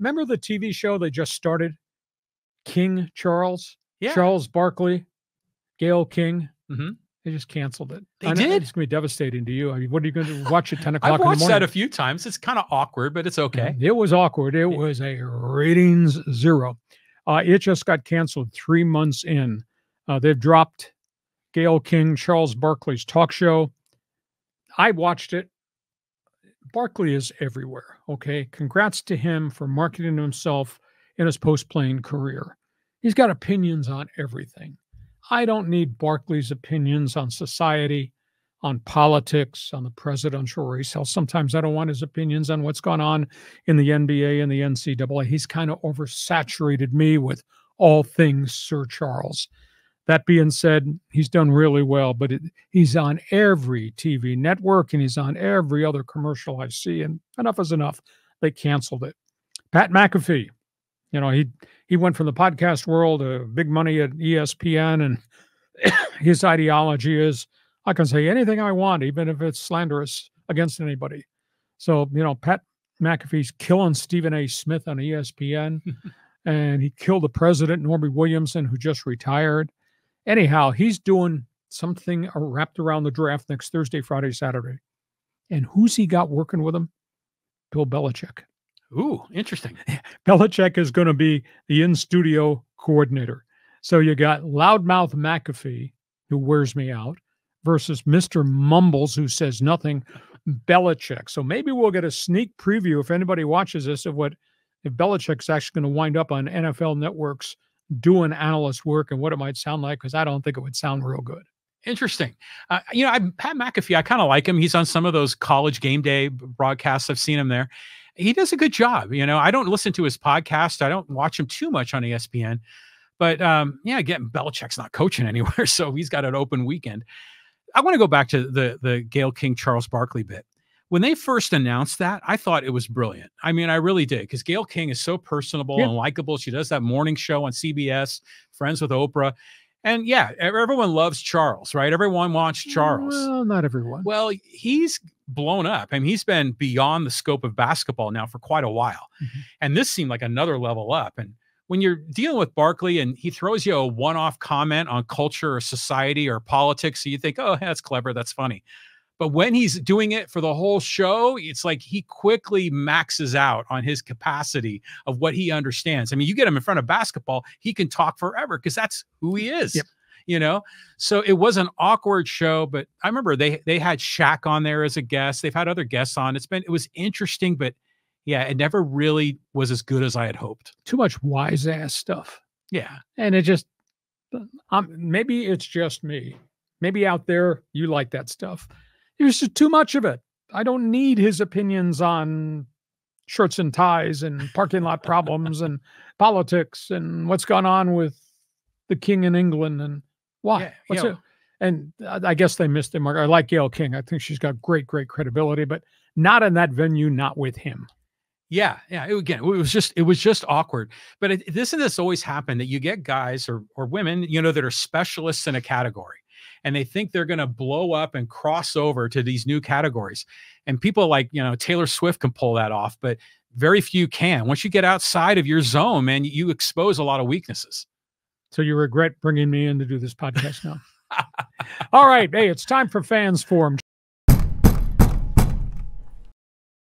remember the TV show they just started? King Charles? Yeah. Charles Barkley, Gayle King. Mm-hmm. They just canceled it. They did? It's going to be devastating to you. I mean, what are you going to watch at 10 o'clock I've in the watched morning? that a few times. It's kind of awkward, but it's okay. It was awkward. It was a ratings 0. It just got canceled 3 months in. They've dropped Gayle King, Charles Barkley's talk show. I watched it. Barkley is everywhere, okay? Congrats to him for marketing himself in his post-playing career. He's got opinions on everything. I don't need Barkley's opinions on society, on politics, on the presidential race. Hell, sometimes I don't want his opinions on what's gone on in the NBA and the NCAA. He's kind of oversaturated me with all things Sir Charles. That being said, he's done really well, but he's on every TV network and he's on every other commercial I see, and enough is enough. They canceled it. Pat McAfee, he went from the podcast world to big money at ESPN, and his ideology is, I can say anything I want, even if it's slanderous against anybody. So, Pat McAfee's killing Stephen A. Smith on ESPN, and he killed the president, Norby Williamson, who just retired. Anyhow, he's doing something wrapped around the draft next Thursday, Friday, Saturday. And who's he got working with him? Bill Belichick. Ooh, interesting. Belichick is going to be the in-studio coordinator. So you got loudmouth McAfee, who wears me out, versus Mr. Mumbles, who says nothing, Belichick. So maybe we'll get a sneak preview, if anybody watches this, of if Belichick's actually going to wind up on NFL networks doing analyst work and what it might sound like, because I don't think it would sound real good. Interesting. Pat McAfee, I kind of like him. He's on some of those college game day broadcasts. I've seen him there. He does a good job. I don't listen to his podcast. I don't watch him too much on ESPN. But again, Belichick's not coaching anywhere, so he's got an open weekend. I want to go back to the Gayle King, Charles Barkley bit. When they first announced that, I thought it was brilliant. I mean, I really did, because Gayle King is so personable and likable. She does that morning show on CBS, Friends with Oprah. And everyone loves Charles, right? Everyone wants Charles. Well, not everyone. Well, he's blown up. I mean, he's been beyond the scope of basketball now for quite a while. Mm-hmm. And this seemed like another level up. And when you're dealing with Barkley and he throws you a one-off comment on culture or society or politics, so you think, oh, that's clever, that's funny. But when he's doing it for the whole show, it's like he quickly maxes out on his capacity of what he understands. I mean, you get him in front of basketball, he can talk forever because that's who he is. Yep. So it was an awkward show, but I remember they had Shaq on there as a guest. They've had other guests on. It was interesting, but it never really was as good as I had hoped. Too much wise ass stuff. Yeah. And it just, maybe it's just me. Maybe out there you like that stuff. There's just too much of it. I don't need his opinions on shirts and ties and parking lot problems and politics and what's gone on with the king in England and why. What's it? And I guess they missed him. I like Gayle King. I think she's got great credibility, but not in that venue, not with him. Yeah. It was just awkward. But this always happened, that you get guys or women, that are specialists in a category, and they think they're going to blow up and cross over to these new categories. And people like, Taylor Swift can pull that off, but very few can. Once you get outside of your zone, man, you expose a lot of weaknesses. So you regret bringing me in to do this podcast now? All right. Hey, it's time for Fans Forum.